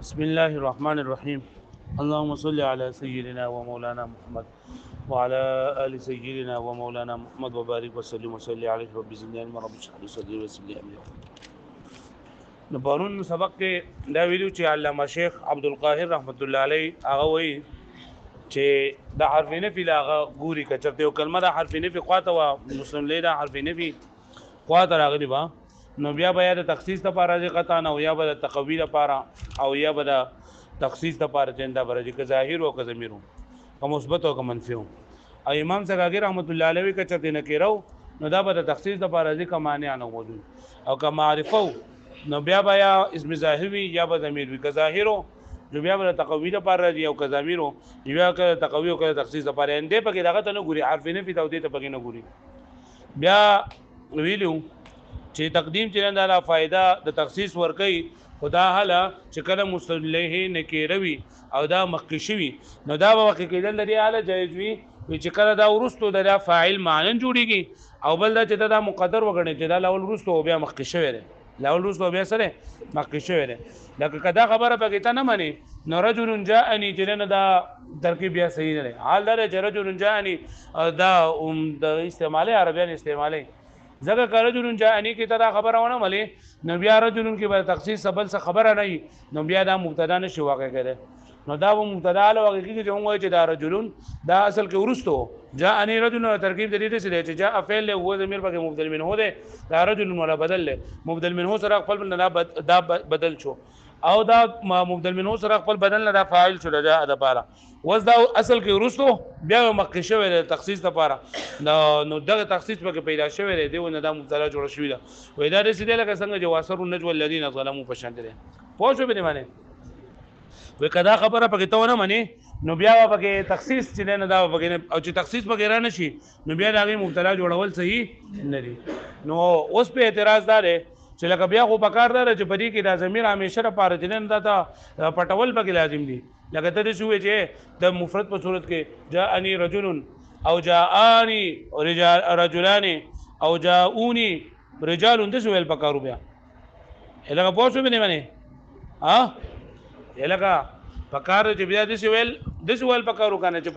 بسم الله الرحمن الرحيم. اللهم صل على سيدنا ومولانا محمد وعلى آل سيدنا ومولانا محمد وبارك وسلم وصلي عليه رب زدني علما رب اشرح لي صدري ويسر لي امري. نو پرون سبق کې دا ویلو چې علامه شیخ عبد القاهر رحمت الله علیه هغه وایي چې د حرف نفي لاغه ګوري کچرته یو کلمه د حرف نفي خواته وا مسلم لیدا حرف نفي خواته راغلی با نو بیا د تخصیص لپاره ځکه قطع نه او یا به د تقوی لپاره او یا به د تخصیص لپاره چنده برجه که ظاهر او که ضمیر او مثبت او که منفی او امام سکاګی رحمت الله علیه کچرته نه کېرو نو دا به د تخصیص لپاره ځکه معنی نه موجود او که معرفه نو بیا اسم ظاهر وي یا به ضمیر وي که ظاهرو جو بیا به تقوی لپاره دی او که ضمیرو بیا که تقوی او که تخصیص لپاره انده پکې دغه ته نه ګوري حرف نفي ته ته پکې نه ګوري بیا ویلو چې تقدیم چې نه فائدہ د تخصیص ورکي خدا حالا چې کله مصطلح نکیروي او دا مخکشوي نو دا به وقې کېدل لري حالا جایز وي چې کله دا ورستو د فاعل معنی جوړیږي او بل دا چې دا مقدر وګڼي چې دا لاول ورستو بیا مخکشوي دی لاول ورستو بیا سره مخکشوي دی لکه کدا خبره پکې ته نه مني نو رجل جاءني چې نه دا ترکیب بیا صحیح نه دی حال دا چې رجل جاءني دا د استعمالي عربیان استعمالي ځکه که رجل جاءني کې ته دا خبره ونه ملي نو بیا رجل کې به تخصیص بل څه خبره نه وي نو بیا دا مبتدا نشي واقع کېده نو دا به مبتدا له واقع کېږي چې موږ چې دا رجلون دا اصل کې ورستو جاءني رجل ترکیب د دې څه دی چې جاء فعل له هو ضمیر پکې مبدل منه ده دا رجل ولا بدل له مبدل منه سره خپل دا بدل شو او دا مبدل منه سره خپل بدل نه دا فاعل شو جاء د پاره وز دا اصل کې ورستو بیا مخکې شوی د تخصیص لپاره نو دغه تخصیص پکې پیدا شوی دی ونه دا مبتدا جوړ شوی دا وای دا رسیدل لکه څنګه چې واسر النجو الذين ظلموا فشان دي پوه شو به معنی وای کدا خبره پکې ته ونه معنی نو بیا پکې تخصیص چې نه دا پکې او چې تخصیص پکې را نشي نو بیا دغه مبتدا جوړول صحیح نه دي نو اوس په اعتراض دار چې لکه بیا خو پکار دار چې پدې کې دا ضمیر همیشه لپاره جنن دا پټول پکې لازم دي لکه ته دې شوې چې د مفرد په صورت کې جاءني رجل او جاءني رجلان او جاءوني رجال د سوال پکارو بیا الګه پوښتنه به نه معنی ها الګه پکار چې بیا د سوال پکارو کنه چې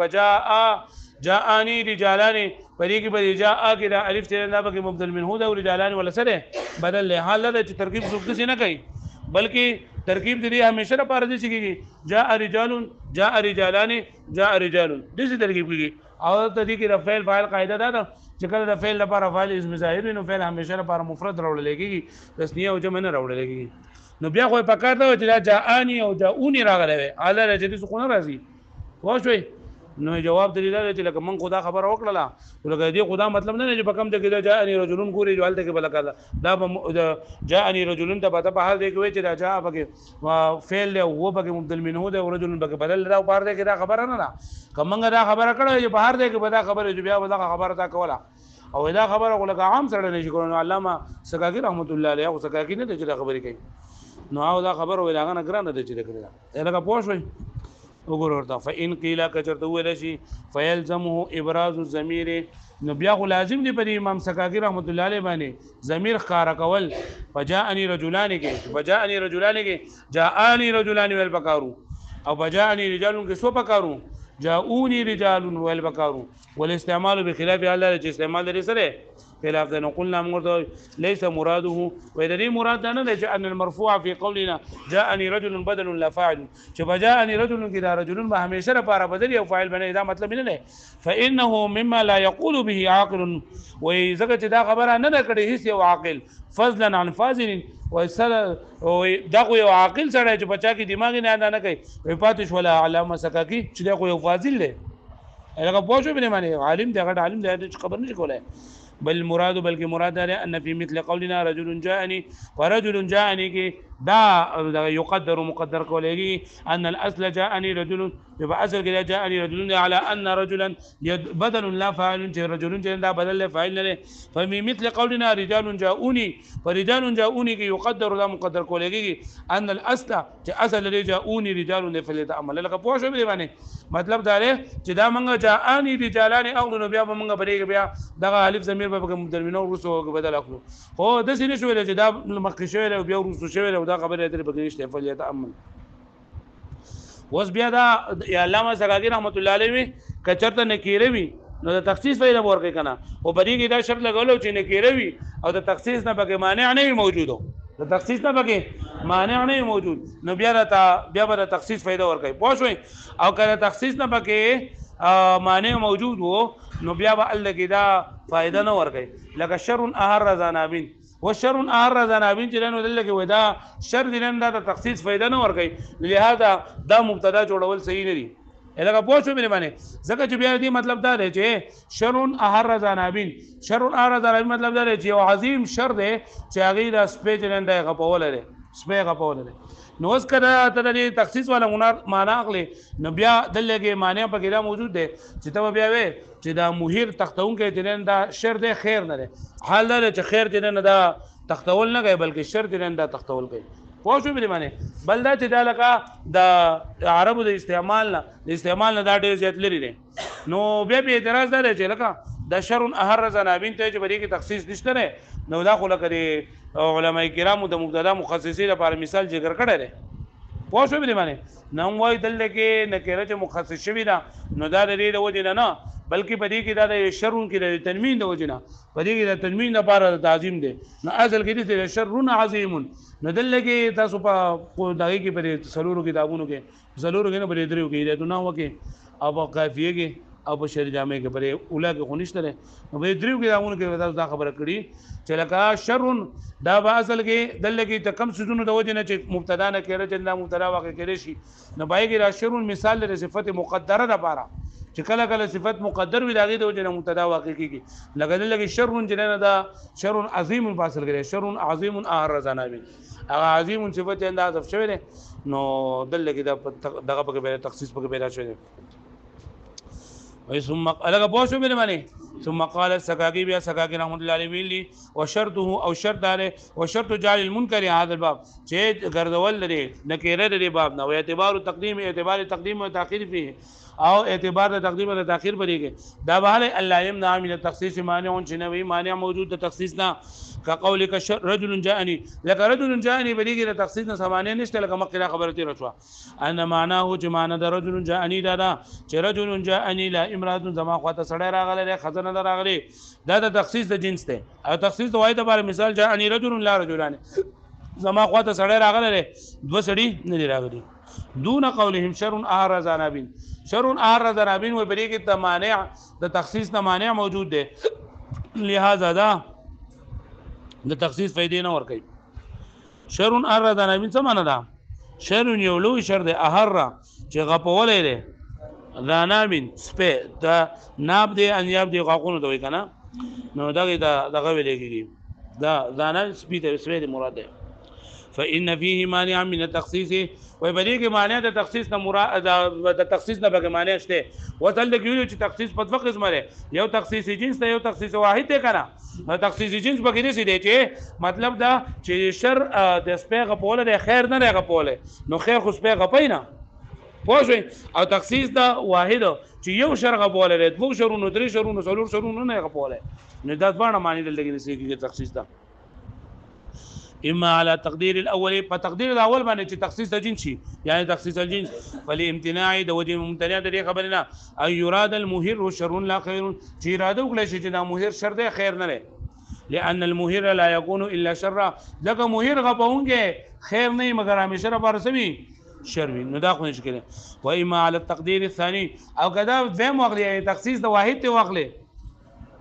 جاءني رجالان پرې کې به جاء کې دا الف چې نه بګي مبدل منه دا رجالان ولا سره بدل له حال د ترکیب څه نه کوي بلکې ترکیب دې همیشه لپاره دي چې جاء رجال جاء رجالان جاء رجال دې ترکیب کیږي او د دې کې د فعل فاعل قاعده ده چې کله د فعل لپاره فاعل اسم ظاهر نو فعل همیشه لپاره مفرد راوړل کېږي تسنیه او جمع نه راوړل کېږي نو بیا خو په کار ده چې جاءني او جاءوني راغلی وي اعلی رجدي سکون راځي واښوي نو جواب دې لري چې لکه من خدا خبر وکړه لکه دې خدا مطلب نه چې په کم ځای کې جاءني رجلون ګوري جوالته کې بل کړه دا جاءني رجلون ته پته په حال دی کې چې دا جاء بګي فعل له هو بګي مبدل منه ده او رجلون بګي بدل دا په دې کې دا خبره نه ده کومه دا خبره کړه چې په هر دې کې بدا خبره چې بیا بدا خبره تا کوله او دا خبره لکه عام سره نشي کولای علامه سکاګي رحمت الله علیه او سکاګي نه چې دا خبرې کوي نو او دا خبره ویلاغه نه ګرانه ده چې دا کړی دا لکه پوښوي وګورئ فإن قيل كچرته ویل شي فيلزمه ابراز الضمير نو بیا خو لازم دی په امام سکاګي رحمت الله علیه باندې ضمیر ښکارا کول فجاءني رجلان کې جاءني رجلان ول بکارو او فجاءني رجال کې سو بکارو جاءوني رجال ول بکارو والاستعمال بخلاف الله چې استعمال لري سره خلاف ده قلنا مرده ليس مراده وإذا مراد أنا أن المرفوع في قولنا جاءني رجل بدل لا فاعل شوف جاءني رجل كذا رجل ما همیشه لپاره بدل او فاعل بنه دا مطلب نه ده فانه مما لا يقول به عاقل وإذا دا خبره نه کړي هیڅ یو عاقل فضلا عن فاضل دا خو یو عاقل سره چې بچا کې دماغ نه کوي وي پاتش ولا علامه سکاکی چې دا خو یو فاضل دی هغه پوښتنه به معنی عالم دی هغه عالم دی خبر نه کولای بل مراد بلکې مراد ده ان في مثل قولنا رجل جاءني ورجل جاءني کې دا يقدر مقدر کولېږي ان الاصل جاءني رجل يبقى اصل کې جاءني رجل على ان رجلا بدل لا فاعل رجل دا بدل فاعل نه ففي مثل قولنا رجال جاءوني فرجال جاءوني کې يقدر دا مقدر کولېږي ان الاصل چې اصل جاءوني رجال فليتامل لکه پوه شو به باندې مطلب دا دی چې دا منګه جاءني رجالان او نو بیا منګه بریګ بیا دغه الف ضمیر په مبدل منه ورسو بدل اخلو خو د سینې شوې چې دا مخکې شوی او بیا ورسو شوی او دا خبره درې بګنيشته فلیت امن اوس بیا دا علامه سکاکی رحمت الله علیه کچرته نکیره وي نو د تخصیص فائدہ ورکړي کنه او بدی کې دا شرط لګولو چې نکیره وي او د تخصیص نه پکې مانع نه موجودو د تخصیص نه پکې مانع نه موجود نو بیا به د تخصیص فائدہ ورکړي پوه شئ او کله تخصیص نه پکې مانع موجود وو نو بیا به الله کې دا فائدہ نه ورکړي لکه شر احر زنابین وشر احر زنابین چې نو دلته کې ودا شر دین دا د تخصیص فائدہ نه ورکړي لہذا دا مبتدا جوړول صحیح نه دي الګه پوښتنه مې باندې ځکه چې بیا دې مطلب دا دی چې شر احر زنابین شر احر زنابین مطلب دا دی چې یو عظیم شر دی چې هغه د سپېچ نن د غپول لري سپې غپول لري نو اوس کړه ته د تخصیص والا معنا اخلي نو بیا دلته معنی په کې دا موجود دی چې ته بیا وې چې دا مهیر تختون کې چې نن دا شر دی خیر نه دی حال دا چې خیر چې نن دا تختول نه کوي بلکې شر چې نن دا تختول کوي پوه شو به معنی بل دا چې دا لکه د عربو د استعمال نه دا ډېر زیات لري دي نو بیا به اعتراض دا چې لکه د شر احر زنابین ته چې بری کې تخصیص نشته نه نو دا خو لکه علماء کرامو د مبتدا مخصصین لپاره مثال ذکر کړی دی پوه شو به معنی نو وای دلته کې نکره چې مخصص شوی دا نو دا د دې د وجه نه بلکې په دې کې دا د شرون کې د تنوین د وجه نه په دې کې د تنوین لپاره تعظیم دی نو اصل کې د شرون عظیم نو دلته کې تاسو په دغه کې په سلورو کتابونو کې سلورو کې نه په دریو کې هدایت نه وکي او په قافیه کې او په شعر جامع کې په اوله کې خونشته نو په دریو کتابونو کې تاسو دا خبره کړي چې لکه شرون دا په اصل کې دلته کې ته کم سيزونو د وجه نه چې مبتدا نه کېره چې دا مبتدا واقع کېږي شي نو پای کې را شرون مثال لري صفت مقدره ده لپاره چې کله کله صفت مقدر وي دغه د وجه نه مبتدا واقع کیږي لکه دلته کې شرون جننه دا شرون عظیم فاصل کړي شرون عظیم احر زنابین هغه عظیم صفت انداز شوی دی نو دلته کې دغه په تخصیص په پیدا شوی دی ثم الګه پوه شو به معنی ثم قال السكاكي بیا سکاکی رحمت الله علیه ویلی وشرطه او شرط دار وشرط جعل المنكر هذا الباب چې ګرځول لري نکره لري باب نه او اعتبار تقدیم او تاخير فيه او اعتبار د تقدیم او تاخير بریږي دا بهاله الله يمنع من التخصيص مانع شنوي مانع موجود د تخصیص نه كقولك رجل جاءني لك رجل جاءني بریږي د تخصیص نه سمانه نشته لکه مخکې خبره تیر شو ان معناه چې معنی د رجل جاءني دا چې رجل جاءني لا امراه زما خواته سړی راغله خزانه راغله دا د تخصیص د جنس ته او تخصیص د وایي د بار مثال جاءني رجل لا رجلان زما خواته سړی راغله دو سړي نه راغلي دون قولهم شر احر زنابین شر احر زنابین و بریږي د مانع د تخصیص نه مانع موجود دی لہذا دا د تخصیص فائدې نه ور کوي شر احر زنابین څه معنا ده شر یو لوی شر دی احر چې غپولې دی زنابین سپه دا ناب دی انیاب دی غاقونه دوی کنه نو دغه ویل کېږي دا زنابین سپه دی مراد ده فإن فيه مانع من التخصيص وبدی کې معنی د تخصیص نه مراد د تخصیص نه به معنی شته وصل د کیو چې تخصیص په دوه قسمه لري یو تخصیص جنس ته یو تخصیص واحد ته کنه نو تخصیص جنس به کې دي چې مطلب دا چې شر د سپه غپول د خیر نه غپول نو خیر خو سپه غپای نه پوه او تخصیص دا واحد چې یو شر غپول لري دوه شرونو درې شرونو څلور شرونو نه غپول نو دا ځوانه معنی دلته کې نسې کې تخصیص دا اما على تقدير الاول فتقدير الاول باندې چې تخصیص الجنس شي یعنی تخصیص الجنس فلامتناع د وجه ممتنع د خبرنا اي يراد المهر شر لا خير چې اراده وکړي چې دا مهر شر دی خیر نه لري لان المهر لا يكون الا شر لکه مهر غپونګه خیر نه مگر همیشه لپاره سوي شر وي نو دا خو نشي کېږي و اما على التقدير الثاني او کدا فهم وغلی تخصیص د واحد ته واخلي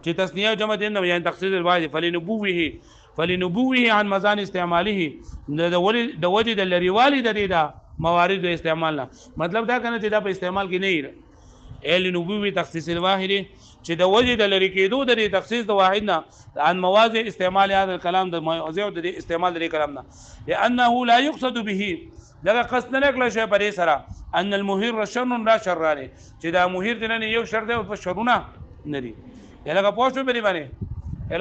چې تسنیه جمع دي نو یعنی تخصیص الواحد فلنبوه عن مزان استعماله د وجه د لريوالي د دې دا موارد د استعمال نه مطلب دا کنه چې دا په استعمال کې نه ال نبوه تخصیص الواحد چې د وجه د لری کېدو د تخصیص د واحد نه عن مواضع استعمال هذا الكلام د موضوع د استعمال د کلام نه لانه لا يقصد به دا قصد نه کړل شي پرې سره ان المهر شر لا شر لري چې دا مهر د نه یو شر دی او شرونه نه دي لکه پوښتنه بری باندې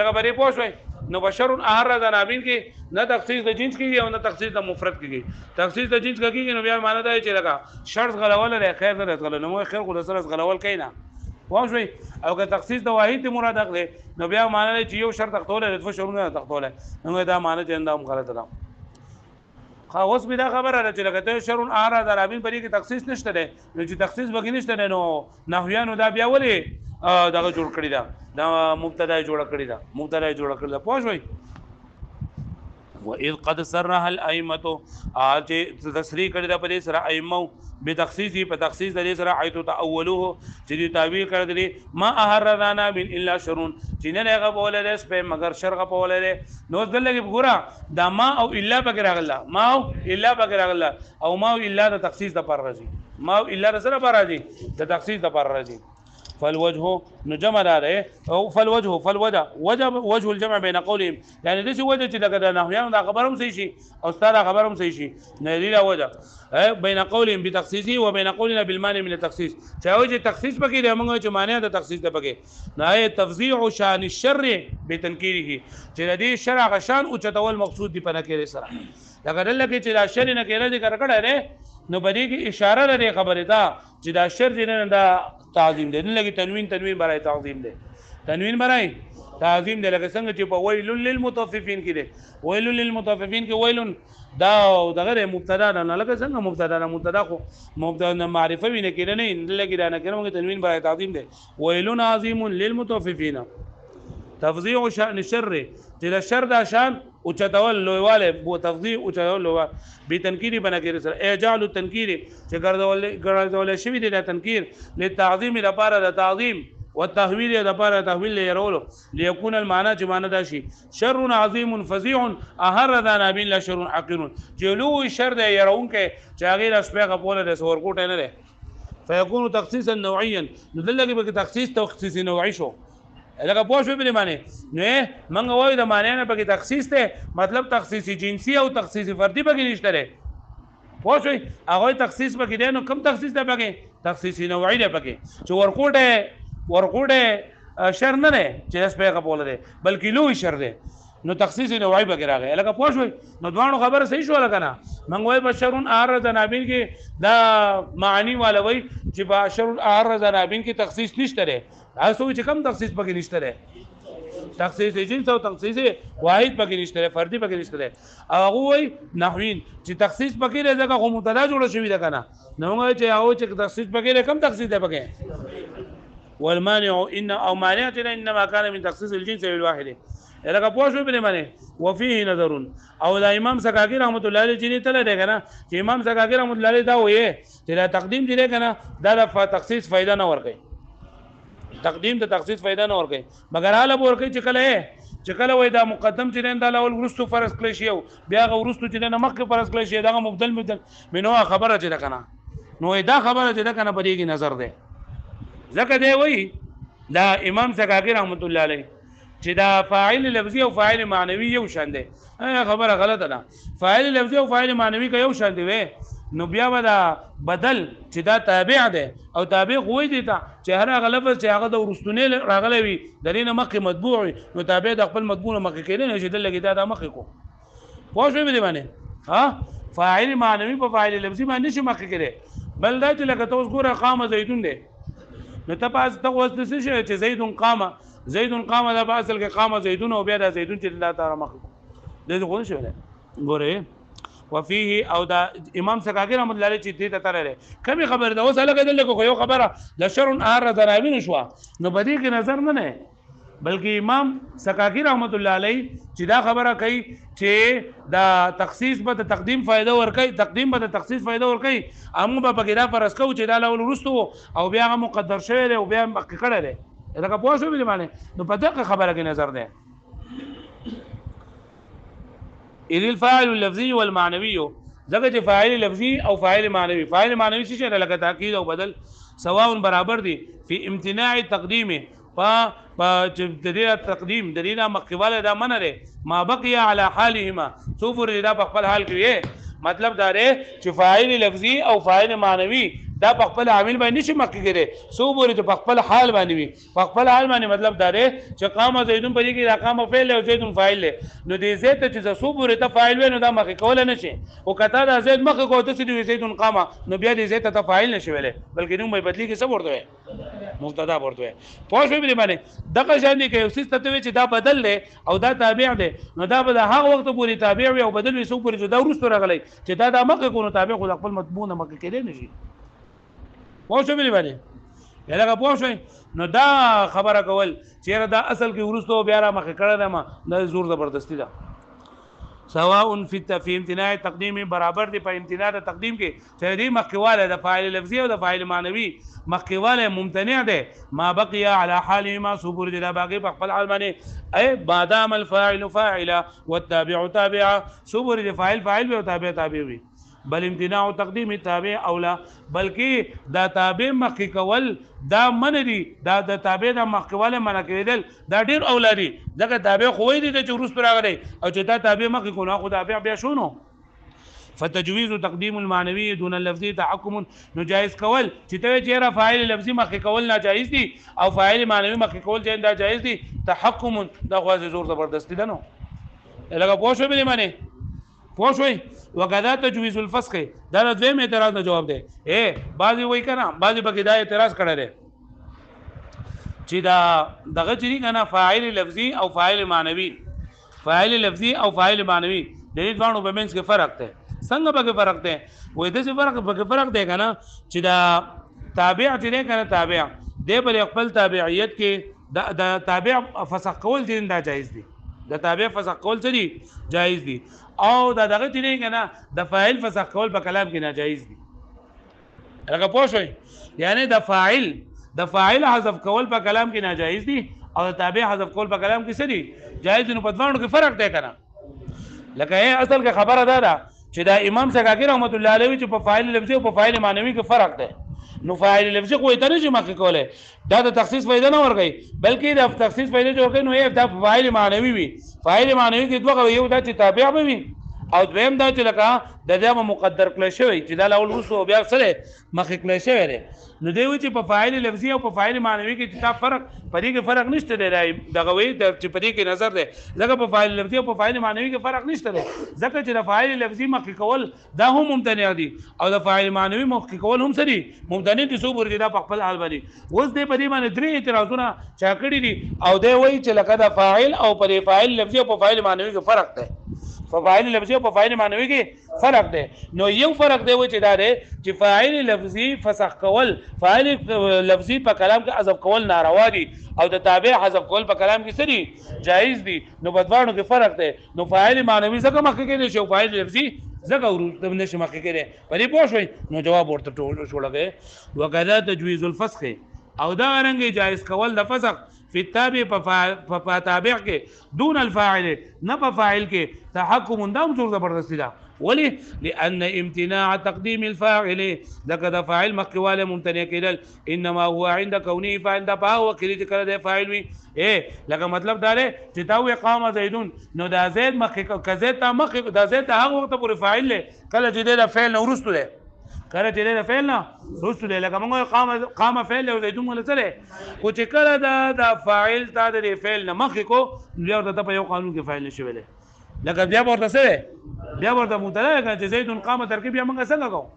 لکه بری پوښتنه نو بشر احر زنابین کې نه تخصیص د جنس کې او نه تخصیص د مفرد کې تخصیص د جنس کې نو بیا معنی دا چې لکه شرط غلول لري خیر نه غلول نو خیر خو سره غلول کینا واښوي او که تخصیص د واحد مراد اخلي نو بیا معنی چې یو شرط تختول لري د شرونه تختول نو دا معنی چې اندام غلط ده اوس به دا خبره ده چې لکه ته شرون آرا درابین پرې کې تخصیص نشته ده نو چې تخصیص بګی نشته ده نو نحویانو دا بیا ولې دغه جوړ کړی دا مبتدا جوړ کړی دا مبتدا جوړ کړی دا پوه شئ واذ قد صرح الائمه اج تصریح کړی دا په سره ائمه به تخصیص په تخصیص د سره ایت تاولوه چې تعبیر کړی ما احررنا من الا شرون چې نه هغه بوله ده په مگر شرغه بوله ده نو دلته ګورا دا ما او الا بغیر غلا ما او الا بغیر غلا او ما او الا د تخصیص د پر راځي ما او الا د سره پر راځي د تخصیص د پر راځي فالوجه نجمع داره او فالوجه وجه الجمع بين قولهم يعني دې وجه چې دغه نحویانو دا خبرهم صحیح شي او استاد خبرهم صحیح شي نه دی وجه بين قولهم بتخصيصه وبين قولنا بالمانع من التخصيص چې وجه تخصیص پکې دی موږ چې معنی د تخصیص د پکې نه تفضيع شان الشر بتنكيره چې دې شرع غشان او چتول مقصود دی په نکره سره لکه دلته چې دا شر نه کېره دي کړه نو بدی کی اشاره لري خبره دا چې دا شر دي نه دا تعظیم دي نه لګي تنوین برای تعظیم دي تنوین برای تعظیم دي لکه څنګه چې په ویل للمطففین کې دي ویل للمطففین کې ویل دا دغه مبتدا نه لکه څنګه مبتدا خو مبتدا معرفه وینه کې نه لګي دا نه کوم تنوین برای تعظیم دي ویل عظیم للمطففین تفضيع شأن الشر تل الشر دا شان او چتول لویواله بو تفضيع او چتول لویواله به تنکیر بنا کې سره اجعل التنکیر چې ګرځول شوی دی د تنکیر للتعظیم لپاره د تعظیم والتحويل لپاره تحویل يرولو ليكون المعنى چې معنی دا شي شر عظیم فظيع اهر ذا بين لا شر حقير جلو شر دی يرون کې چې هغه اسبغه بوله د سور کوټ نه ده فيكون تخصيصا نوعيا ندلګي به تخصيص نوعي شو لکه پوه شو به معنی نه منګ وای د معنی نه پکې تخصیص ته مطلب تخصیص جنسی او تخصیص فردي پکې نشته لري پوه شو هغه تخصیص پکې دی نو کم تخصیص ده پکې تخصیص نوعي ده پکې چې ورکوټه شر نه نه چې اس په قبول ده بلکې لوی شر ده نو تخصیص نوعي پکې راغی لکه پوه شو نو دوانو خبره صحیح شو لکه نه منګ وای بشرون اعرض نابین کې دا معنی والا وای چې بشرون اعرض نابین کې تخصیص نشته لري تاسو چې کم تخصیص پکې نشته ده تخصیص جنس او تخصیص واحد پکې نشته ده فردي پکې نشته ده هغه وای نحوین چې تخصیص پکې لري ځکه خو مبتدا جوړ شوی ده کنه نو موږ چې هغه چې تخصیص پکې لري کم تخصیص ده پکې والمانع ان او مانع انما كان من تخصيص الجنس الواحد لکه پوه شو به معنی وفيه نظر او د امام سکاکی رحمت الله علیه چې تل دی کنه چې امام سکاکی رحمت الله علیه دا وایي چې دا تقدیم دی کنه دا د تخصیص فائدہ نه ورکي تقدیم د تخصیص فائدہ نه ورکي مگر حاله ورکي چې کله وای دا مقدم چې نه د اول ورستو فرض کړی شی بیا غو ورستو چې نه مخکې فرض کړی شی دا مبدل منو خبره چې کنه نو دا خبره چې کنه په دې کې نظر ده ځکه دی وای دا امام سکاکی رحمت الله علیه چې دا فاعل لفظي او فاعل معنوي یو شان دي خبره غلطه ده فاعل لفظي او فاعل معنوي که یو شان دي نو بیا ودا بدل چې دا تابع ده او تابع خوې دي ته چې هر هغه لفظ چې هغه د ورستونه راغلی وي درینه مخکې مطبوع نو تابع د خپل مطبوع مخکې کېدل نه چې د لګي دا مخکې کو پوه شو به باندې ها فاعل معنوي په فاعل لفظي باندې شي مخکې کېده بل دا چې لکه تاسو ګوره قام زیدون دي نو ته پاس ته وځ څه شي چې زیدون قام دا په اصل کې قام زیدون او بیا دا زیدون چې الله تعالی مخکې دې خو شو ګوره وفيه او دا امام سکاکی رحمت الله علیه چې دې ته ترره کمی خبر ده اوس هلکه دلته خو یو خبره د شرن ار درابین شو نو بدی کې نظر نه بلکې امام سکاکی رحمت الله علیه چې دا خبره کوي چې دا تخصیص به تقدیم فائدہ ور کوي تقدیم به تخصیص فائدہ ور کوي امو به پکې دا فرض کو چې دا لول رستو او بیا مقدر شوی دی او بیا کړه دی دا په پوه شو به معنی نو په دغه خبره کې نظر ده اذ الفاعل اللفظي والمعنوي ځکه چې فاعل لفظي او فاعل معنوي څه شي لکه تاکید او بدل سواء برابر دي په امتناع تقدیم تقدیم د دې مخکواله دا منه ده ما بقي على حالهما سوفر دا په خپل حال کې مطلب دا دی چې فاعل لفظي او فاعل معنوي دا په خپل عامل باندې نشي مخکې کېږي سو پورې ته په خپل حال باندې وي په خپل حال باندې مطلب دا دی چې قام زیدون په دې کې دا قام فعل او زیدون فاعل دی نو دې زید ته چې سو پورې ته فاعل وي نو دا مخکې کول نه شي او کته دا زید مخکې کوته چې زیدون قام نو بیا دې زید ته فاعل نشي ویلې بلکې نو مې بدلی کې څه ورته وي مبتدا ورته وي پوه شو به باندې دغه ځان دي کې اوس ته چې دا بدل دی او دا تابع دی نو دا به هغه وخت پورې تابع وي او بدل وي سو پورې دا ورسره راغلی چې دا مخکې کو نو تابع خو خپل مطبوع نه مخکې کېدی نشي پوه شو به باندې یلګه پوه شو نو دا خبره کول چیرې دا اصل کې ورستو بیا را مخکې کړه دا ما د زور زبردستی ده سواء فی امتناع تقدیم برابر دی په امتناع د تقدیم کې چې دی مخکواله د فاعل لفظي او د فاعل معنوي مخکواله ممتنع ده ما بقي على حال ما صبر د باقي په خپل حال باندې اي بادام الفاعل فاعلا والتابع تابعا صبر د فاعل فاعل او تابع تابع وي بل امتناع تقدیم تابع اولا بلکې دا تابع مخکې کول دا من دي دا د تابع د مخکواله من کېدل دا ډیر اولادي ځکه تابع خو دی چې روس پر راغلی او چې دا تابع مخکې کو نه خو تابع بیا شونو فتجويز تقديم المعنوي دون اللفظي تحكم نجائز کول چې ته چیرې فاعل لفظي مخکې کول ناجایز دي او فاعل معنوي مخکې کول چې دا جایز دي تحكم دا خو زور زبردستی ده نو لکه پوه شو به معنی پوه شوي وکذا تجويز الفسخ دا د دویم اعتراض نه جواب دی بعضی وای کنه بعضی پکې دا اعتراض کړی دی چې دا دغه چری کنه فاعل لفظي او فاعل معنوي فاعل لفظي او فاعل معنوي د دې دوه په منځ کې فرق دی څنګه پکې فرق دی وای د څه فرق دی کنه چې دا تابع چې دی کنه تابع دی په خپل تابعیت کې د تابع فسخ کول دي دا جایز دي د تابع فسخ کول څه دي جایز دي او دا دغه چې نه کنه د فاعل فسخ کول په کلام کې ناجایز دي هغه پوه شئ یعنی د فاعل حذف کول په کلام کې ناجایز دي او د تابع حذف کول په کلام کې څه دي جایز دي نو په دوانو کې فرق دی کنه لکه اصل کې خبره ده چې دا امام سکاکی رحمت الله علیه چې په فاعل لفظي او په فاعل معنوي کې فرق دی نو فاعل لفظي خو ته نشي مخکې کوله دا د تخصیص فائدہ نه ورغی بلکې د تخصیص فائدہ جوړ کړي نو دا فاعل معنوي وي فاعل معنوي کې دوه یو دا چې تابع به وي او دویم دا چې لکه د دې مقدر کړی شوی چې دا لاول وسو بیا سره مخکې کړی شوی دی نو دی چې په فاعل لفظي او په فاعل معنوي کې چې فرق پدې کې فرق نشته دی دغه وی چې پدې کې نظر دی ځکه په فاعل لفظي او په فاعل معنوي کې فرق نشته دی ځکه چې د فاعل لفظي مخکې کول دا هم ممتنع دي او د فاعل معنوي مخکې کول هم سړي ممتنع دي سو ورته دا په خپل حال باندې اوس دې پدې باندې درې اعتراضونه چا کړی دي او دی وی چې لکه د فاعل او په فاعل لفظي او په فاعل معنوي کې فرق دی په فاعل لفظي او په فاعل معنوي کې فرق دی نو یو فرق دی چې دا دی چې فاعل لفظي فسخ کول فاعل لفظي په کلام کې حذف کول ناروا دي او د تابع حذف کول په کلام کې څه جایز دي نو په دوانو کې فرق دی نو فاعل معنوي څنګه مخکې کېږي چې فاعل لفظي ځکه ورته نشي مخکې کېږي په دې پوه شئ نو جواب ورته ټول شوړه وکذا تجويز الفسخ او دا رنګ جایز کول د فسخ فی التابع په تابع کې دون الفاعل نه په فاعل کې تحکم اندام زور زبردستی ده ولی لان امتناع تقدیم الفاعل لکه د فاعل مخکواله ممتنع کېدل انما هو عند كونه فعند باو کلی چې کړه د فاعل وي لکه مطلب دا دی چې تا وی قام زیدون نو دا زید مخک کزید تا مخ دا زید هغه وخت پر فاعل کله چې د فعل نو ورستو ده کله چې د فعل نه رسول لکه موږ قام فعل او زیدون ولا سره خو چې کله دا فاعل تا د فعل نه مخ کو بیا ورته په یو قانون کې فاعل نشي ویلې لکه بیا ورته سره بیا ورته متعلق چې زیدون قام ترکیب یا موږ څنګه کوو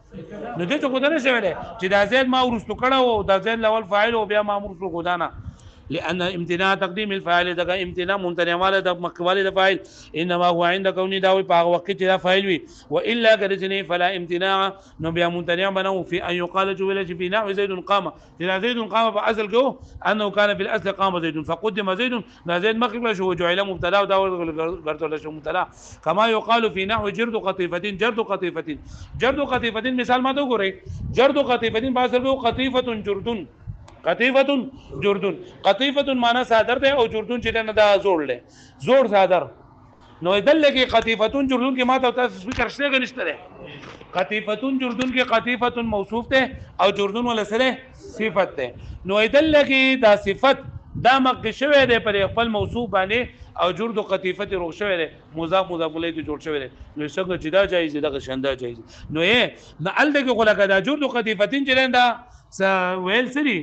نو دې ته خو نه شي ویلې چې دا زید ما ورستو کړه او دا زید اول فاعل او بیا ما مرسو خدانا لأن امتناع تقديم الفاعل دغه امتناع ممتنع واله د مخکواله د فاعل انما هو عند كوني داوي په وخت چې دا فاعل وي والا كرجني فلا امتناع نو بیا ممتنع بنو في ان يقال جوله في نحو زيد قام اذا زيد قام فاصل جو انه كان في الاصل قام زيد فقدم زيد لا زيد مخکله شو جعل مبتدا او دا ورته شو مبتدا كما يقال في نحو جرد قطيفه جرد قطيفه مثال ما تو ګورئ جرد قطيفه باصل جو قطيفه جردن قطیفتن جردن قطیفتن معنی صادر ده او جردن چې نه دا زوړ له زوړ صادر نو دل کې قطیفتن جردن کې ماته تاسو فکر شته غنښت ده قطیفتن جردن کې قطیفتن موصوف ده او جردن ولا سره صفت ده نو دل کې دا صفت دا مخکې شوی دی پر خپل موصوف باندې او جرد قطیفه روغ شوی دی مضاف الیه ته جوړ شوی دی نو څنګه چې دا جایز دی دغه شنده جایز نو یې نه الته کې خلک دا جرد قطیفتین چې دا ویل سری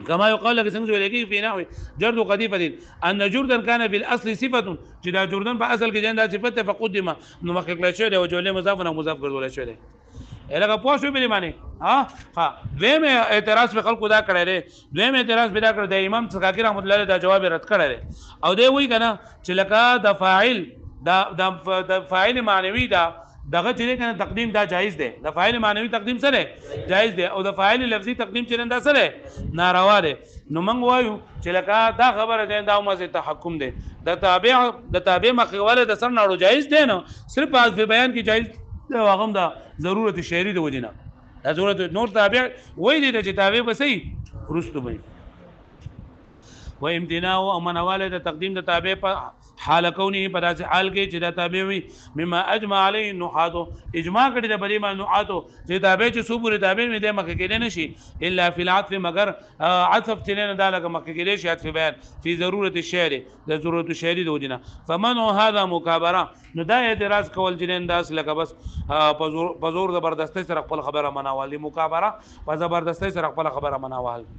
كما يقال لك څنګه ویل کېږي په نحو جرد قطیفتین ان جردا كان بالاصل صفه چې دا جردن په اصل کې دا صفت فقدم نو مخکې کله شوی دی او جوړ مضاف نه مضاف ګرځول شوی دی الګه پوه شو به معنی ها دویم اعتراض په خلکو دا کړی دی دویم اعتراض پیدا کړ د امام سکاکی رحمت الله علیه دا جواب رد کړی دی او دی وی کنه چې لکه د فاعل د فاعل معنوي دا دغه چې کنه تقدیم دا جایز دی د فاعل معنوي تقدیم سره جایز دی او د فاعل لفظي تقدیم چې دا سره ناروا دی نو موږ وایو چې لکه دا خبره ده دا مزه تحکم دی د تابع مخوله د سر ناړو جایز دی نو صرف په بیان کې جایز دا واغم دا ضرورت شعری د وجنه دا ضرورت نور تابع وای دي چې تابع به صحیح ورستو وي و امتناع او منواله د تقدیم د تابع په حال کونه په داسې حال کې چې د تابع وي مما اجمع علی النحات اجماع کړي د بری ما نحات چې تابع چې صبر تابع مې د مخکې کې نشي الا فی العطف مگر عطف تلنه د لګه مخکې کې شي عطف بیان فی ضرورت الشعر د ضرورت الشعر د وجنه فمنع هذا مکابره نو دا اعتراض کول چې انداز لکه بس په زور زبردستی سره خپل خبره مناوال مکابره په زبردستی سره خپل خبره مناوال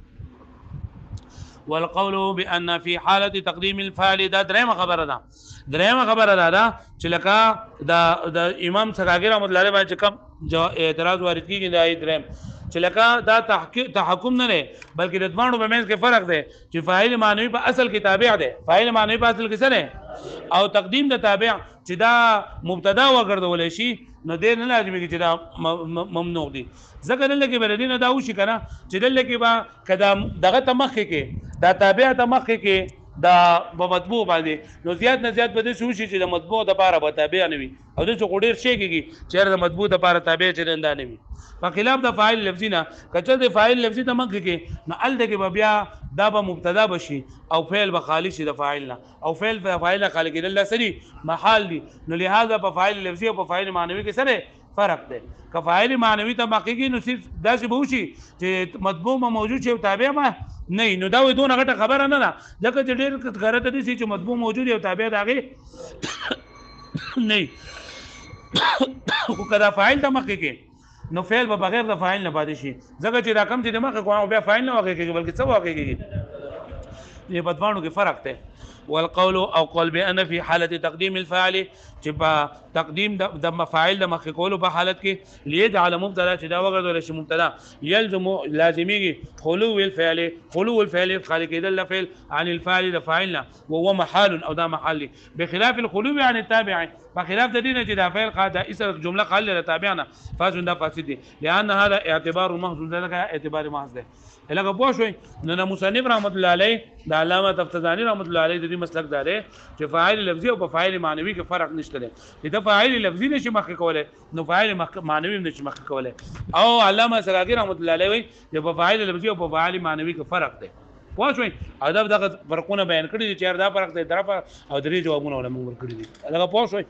والقول بان في حاله تقديم الفاعل دا درېمه خبره ده چې لکه د امام سکاکی رحمت الله علیه باندې کوم اعتراض وارد کیږي دا درېم چې لکه دا تحکم نه نه بلکې د دوانو په منځ کې فرق دی چې فاعل معنوي په اصل کې تابع دی فاعل معنوي په اصل کې څه دی او تقدیم د تابع چې دا مبتدا وګرځول شي نو دې نه لازمي چې دا ممنوع دي ځکه دلته کې بلدینه دا وشي کنه چې دلته کې با کدا دغه تمخ کې دا تابع تمخ کې دا مطبوع باندې نو زیات نه زیات بده شو شي چې د مطبوع د لپاره به تابع نه وي او د چوډیر شي کېږي چې د مطبوع د لپاره تابع چې نه وي په خلاف د فاعل لفظي نه کچې د فاعل لفظي تمخ کې نو ال دغه بیا دا به مبتدا بشي او فعل به خالی شي د فاعل نه او فعل خالق الله سری محال دي نو لہذا په فاعل لفظي او په فاعل معنوي کې سره فرق دی که فاعل معنوي ته مخکې نو صرف داسې به وشي چې مطبوع موجود شي او تابع ما نه نو دا وې دونه غټه خبره نه ده ځکه چې ډېر غلط دي چې مطبوع موجود او تابع داغه نه خو کدا فاعل ته مخکې نو فعل به بغیر د فاعل نه پاتې شي ځکه چې دا کم چې د مخکې کوه بیا فاعل نه واقع کېږي بلکې څه واقع کېږي دې په دوانو کې فرق دی والقول او قول بان في حاله تقديم الفاعل چې په تقدیم د مفاعل د مخکې کولو په حالت کې ليجعل مبتدا چې دا وګرځول شي مبتدا يلزم لازمي خلو الفعل خالق کېدل فعل عن الفاعل د فاعلنا وهو محال او دا محل بخلاف الخلو عن التابع بخلاف د دې چې دا فعل قاعده اسر جمله قال لتابعنا فاسد دا فاسد دي لان هذا اعتبار محض ده اعتبار محض ده لکه پوه شوي نو مصنف رحمت الله علیه د علامه تفتزانی رحمت الله علیه د دې مسلک داره چې فاعل لفظي او فاعل معنوي کې فرق نشته دی دا فاعل لفظي نشي مخکې کوله نو فاعل معنوي نشي مخکې کوله او علامه سراغی رحمت الله علیه چې په فاعل لفظي او په فاعل معنوي کې فرق دی پوه شوي ادب دغه فرقونه بیان کړی چې دا فرق دی او درې جوابونه ولې موږ ورکړي دي هغه پوه شوي